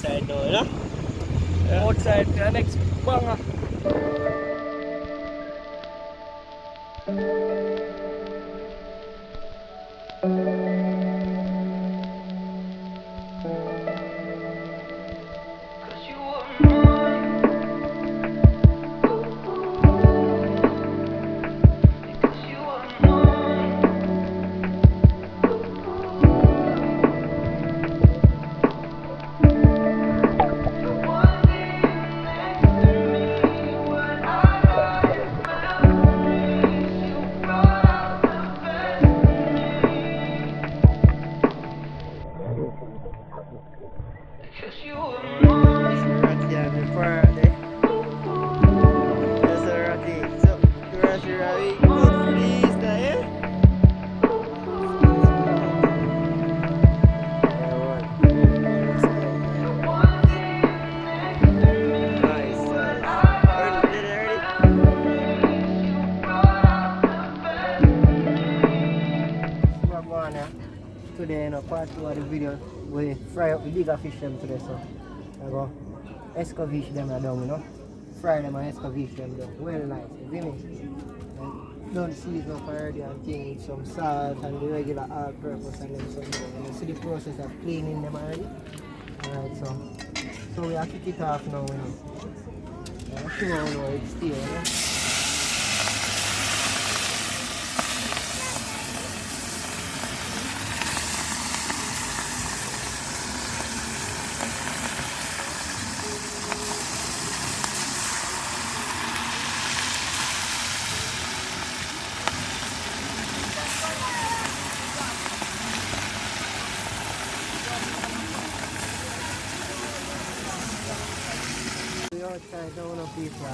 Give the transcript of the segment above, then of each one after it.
outside now, you know? Outside for the next banger. Today, part 2 of the video, we fry up the bigger fish them today, so I go escovitch them down, you know. Fry them and escovitch them down. Well nice, you see me? And don't season up already and thing with some salt and the regular all-purpose and then some more. You see the process of cleaning them already? Alright, so we have to kick it off now, you know. I'm sure how it's still, you know. Outside down of people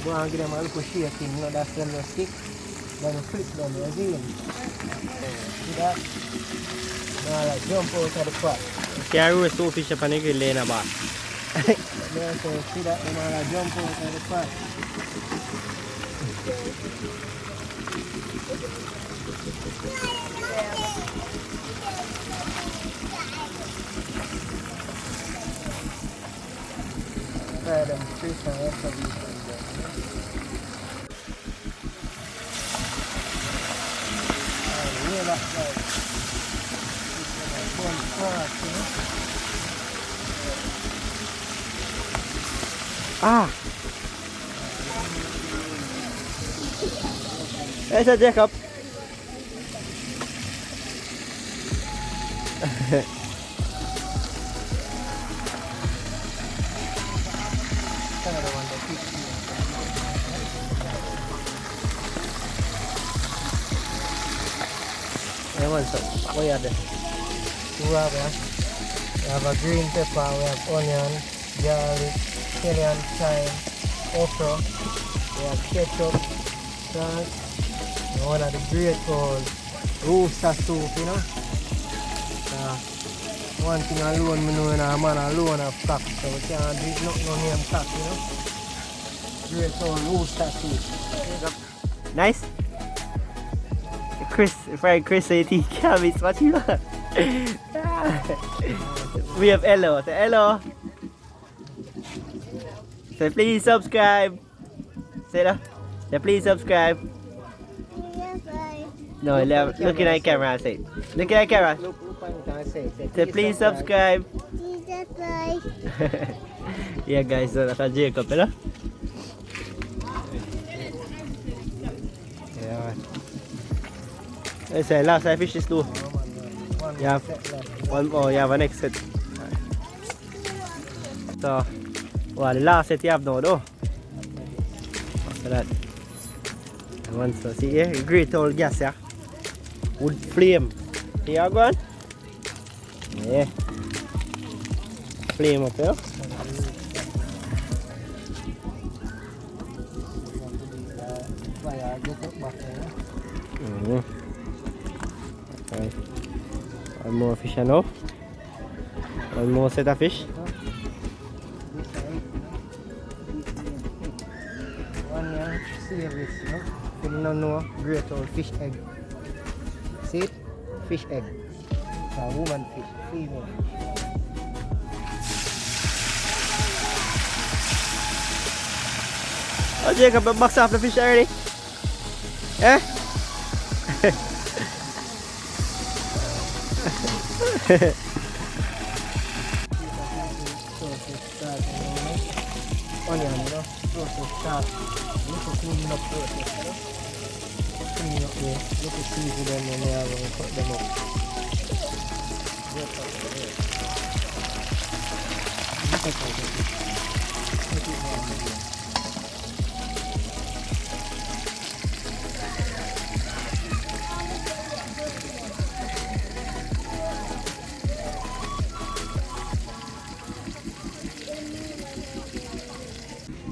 go and give them a little shaking, you know, that's them the stick, then you flip them, you see them? See that? Now like jump out of the pot. You can't roast two fish up on the grill in a bar. Yeah, so see that? You know, like jump out of the pot. Try them fish and escovitch them. Really like that. One part, you know? Ah! There's a Jacob. What you have there? We have a green pepper, we have onion, garlic, scallion, thyme, okra, we have ketchup, salt, and one of the great old rooster soup, you know. One thing alone, I know, a man alone have cock, so we can't drink nothing no name cock, you know. Great old rooster soup. Nice? Chris, fried Chris AT cabbage, what you want? We have Elo. Say hello. Say please subscribe. Say that. Say please subscribe. No, look at the camera and say. Look at the camera. Say please subscribe. Yeah guys, so that's a Jacob, you know? Yeah. Let's say last I fish is two. You have one more, you have a next set. So, well, the last set you have now though. After that. And once, so see here, great old gas here. Wood flame. Here you go on. Yeah. Flame up here. Okay. One more fish now. One more set of fish. One young series, no? You don't know, great old fish egg. See it? Fish egg. A woman fish, female fish. Oh, Jacob, box off the fish already? Eh? Onion, you know, process start. Little cleaning up process, you know. Clean up the little pieces them when they are going to cut them up. Just like that. Look at that. Look at that.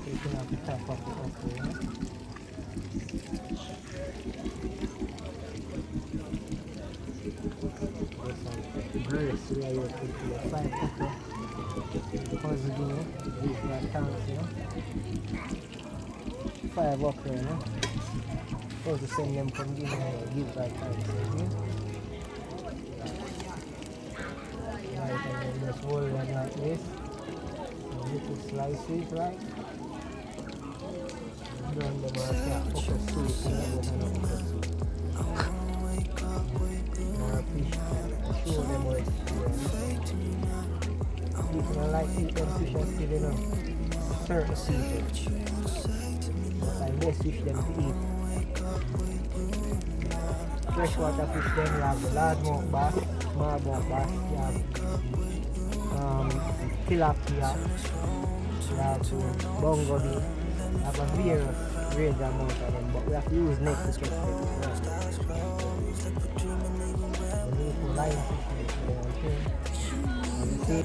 Taking out the top of the okra, you know. Grace, we are here to the 5 okra. Because you know, these are tanks, you know. 5 okra, you know. Supposed to send them from Guinea and give that tanks, you know. Right, and then just roll them like this. A little slices, right? Burn them out like okra soup, you know, with an okra soup. Or fish, show them how it's done. People don't like to eat them fish and still, you know, certain people. But I best fish them to eat. Freshwater fish them, you have the largemouth bass, smallmouth bass, you have tilapia, you have bongo bean, you have a various range amount of them, but we have to use net to catch them. We need to line fish there, okay? And you see,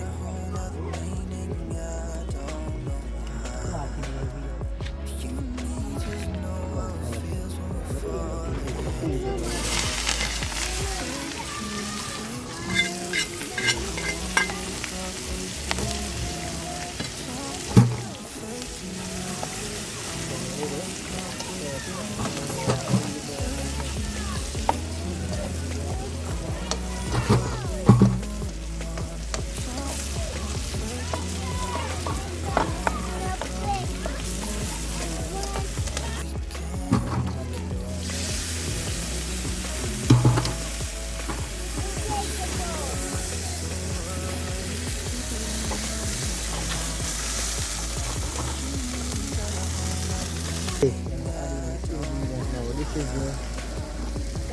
this is the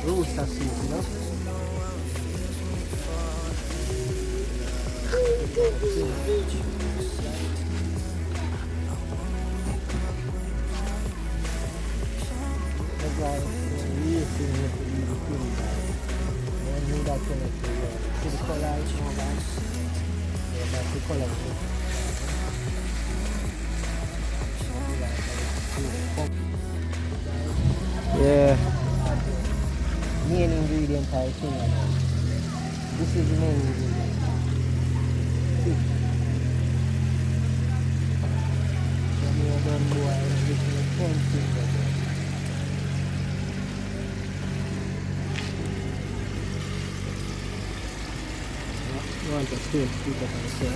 rooster soup, you know. That's why we used to make it really clean, guys. And we got to see the color is more bad. Yeah, that's the color. Yeah. Main ingredient I think. This is the main ingredient. Fish. When you are done boiling, this is the 10 fish. You want to still keep it on the same.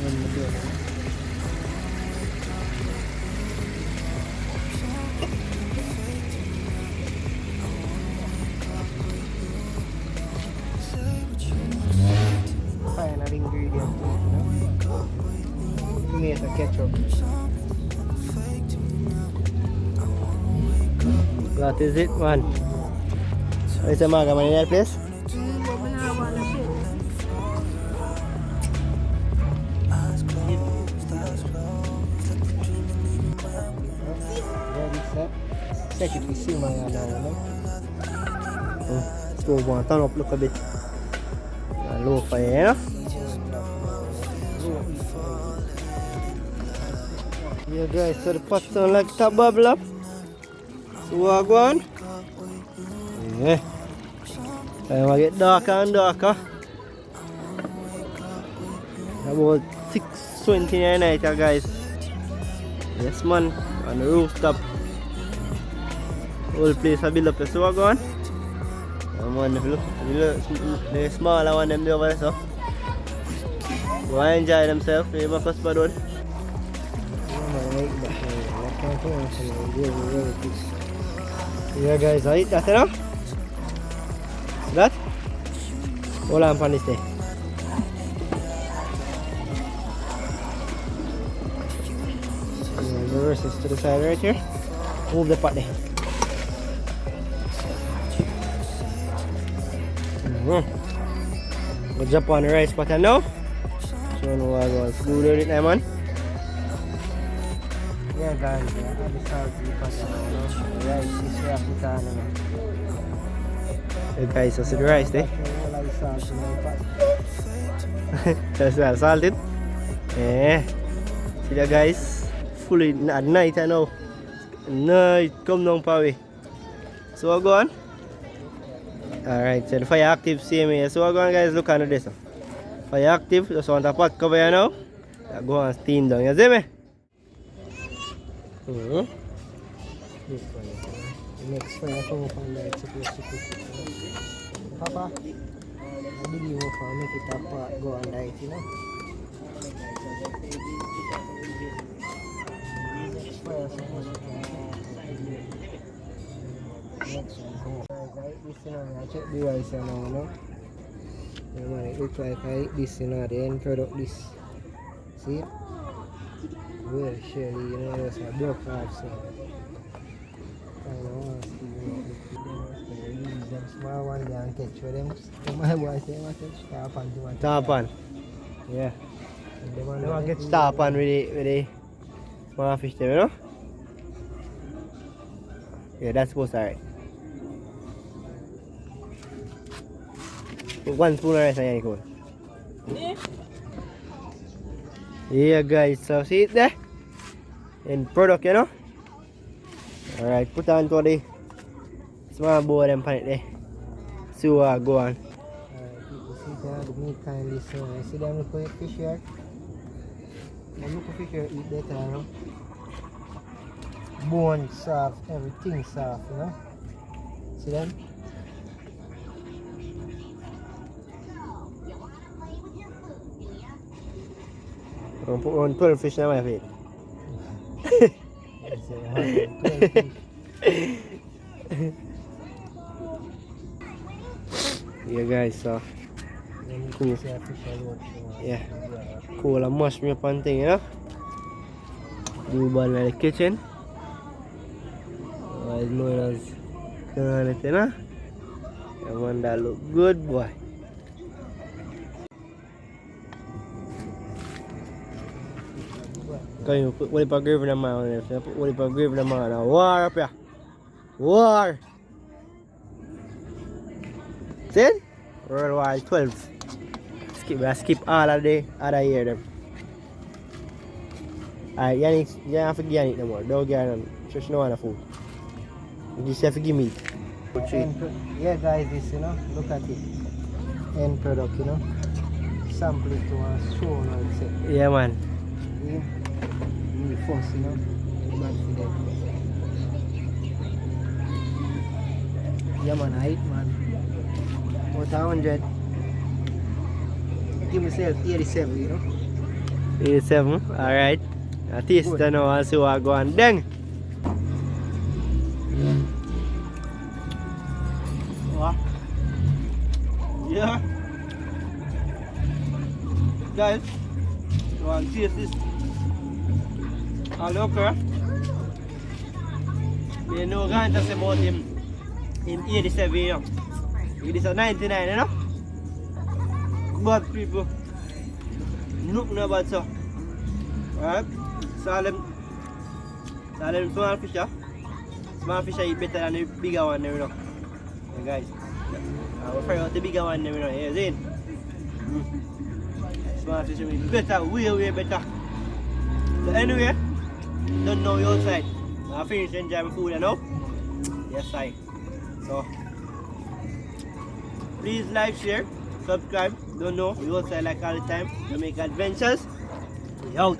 When you do it. Final ingredient, you know? Tomato ketchup. That is it, man. Is the maga man in that place? Ready, set. Set it to simmer now, you know? Stove on, turn up, look a bit. Low fire, yeah guys, so the pot sound like top bubble up. So what go on? Yeah. Time to get darker and darker. About 6:20 in the night, guys. Yes man, on the rooftop. Whole place I build up. So what go on? Man, if you look, the smaller one them over there, so go and enjoy themselves. They make us bad one. Yeah guys, I eat that enough. See that? Hold on, pan this day. Reverse this to the side right here. Move the pot there. We'll jump on the rice pot now. So I know what I want to do with it, man. Yeah guys, I have the salty pasta now. Rice is Africano. Hey guys, that's the rice there. That's well salted. Yeah. See that guys? Fully at night I know. Night come down power. So go on. Alright, so the fire active same here. So go on guys, look under this. Fire active, just want a pot cover here now. Go on steam down, you see me? This one. The next fire come up and it's supposed to cook it. Papa, I believe you for make it up go on diet, you know. Next fire supposed to come. Next one come up. Guys, this you know, I check the rice now, you know. Yeah, man, it looks like I eat this, you know, the end product this. See it? Well, surely, you know, it's a broke off, so. I don't want to see use them small one there and catch for them. My boy say, I catch top on. Top on. Yeah. They want to get top on with the small fish there, you know? Yeah, that's supposed to be alright. Put 1 spoon of rice on your cool. Yeah guys, so see it there? In product, you know? Alright, put on to the small bowl and pan it there. See what go on. Alright, people see the meat kindly so I see them look at fish here. Them look at fish here eat better, you know? Bone soft, everything soft, you know? See them? I'm put on 12 fish now, my feet. Yeah guys, so cool. Yeah, cool and mush me up and thing, you know. Do ball in the kitchen. It's known as kaale, you know. And one that look good, boy. Can you put what if I gravy in the man on there? Put what if I gravy in the man now? War up here. War. See? World War 12. Skip all of the other year them. Alright, Yannick, you don't have to give Yannick no more. Don't give her none. Just no one food. You just have to give me. Yeah guys, this, you know, look at it. End product, you know. Sample it to one stone, I would say. Yeah man. Yeah. Really fuss, you know. Bad for them. Yeah man, I eat man. About 100. Give myself 87, you know. 87, alright. I taste it now and see what go on. Dang! What? Yeah. Guys, you want to taste this? All okay. You know, guys, that's about him 87, you know. It is a 99, you know. But people, nothing about so. Alright, small fish, yeah. Small fish eat better than the bigger one, you know. Yeah, guys, I will fry out the bigger one, you know. Yeah, see? Small fish eat better, way better. So anyway, don't know you outside. I finish enjoying my food, you know. Yes, I. So please like, share, subscribe. Don't know, we outside like all the time. We make adventures. We out.